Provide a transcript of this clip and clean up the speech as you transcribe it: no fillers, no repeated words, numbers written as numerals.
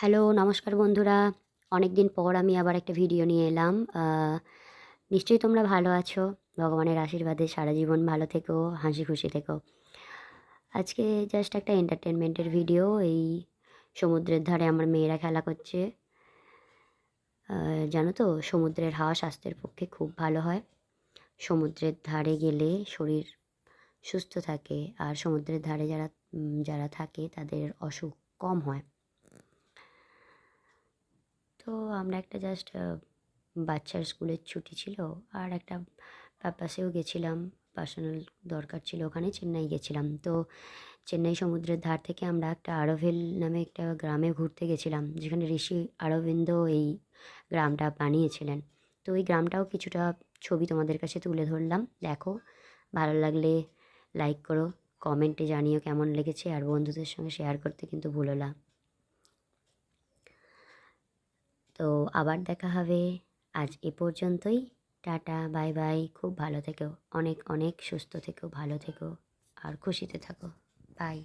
Hello, নমস্কার বন্ধুরা। অনেক দিন পর আমি আবার একটা ভিডিও নিয়ে এলাম। নিশ্চয়ই তোমরা ভালো আছো। ভগবানের আশীর্বাদে সারা জীবন ভালো থেকো, হাসি খুশি থেকো। আজকে জাস্ট একটা এন্টারটেনমেন্টের ভিডিও। এই সমুদ্রের ধারে আমার মেয়েরা খেলা করছে। জানো তো সমুদ্রের হাওয়া স্বাস্থ্যের পক্ষে খুব ভালো হয়। সমুদ্রের ধারে গেলে শরীর সুস্থ থাকে, আর সমুদ্রের ধারে যারা থাকে তাদের অসুখ কম হয়। তো আমরা একটা জাস্ট বাচ্চার স্কুলের ছুটি ছিল, আর একটা পারপাসেও গেছিলাম। পার্সোনাল দরকার ছিল, ওখানে চেন্নাই গেছিলাম। তো চেন্নাই সমুদ্রের ধার থেকে আমরা একটা আরোভিল নামে একটা গ্রামে ঘুরতে গেছিলাম, যেখানে ঋষি অরবিন্দ এই গ্রামটা বানিয়েছিলেন। তো ওই গ্রামটাও কিছুটা ছবি তোমাদের কাছে তুলে ধরলাম। দেখো, ভালো লাগলে লাইক করো, কমেন্টে জানিও কেমন লেগেছে, আর বন্ধুদের সঙ্গে শেয়ার করতে কিন্তু ভুলো না। তো আবার দেখা হবে। আজ এ পর্যন্তই। Tata, bye bye. খুব ভালো থেকো, অনেক অনেক সুস্থ থেকো, ভালো থেকো আর খুশিতে থাকো। বাই।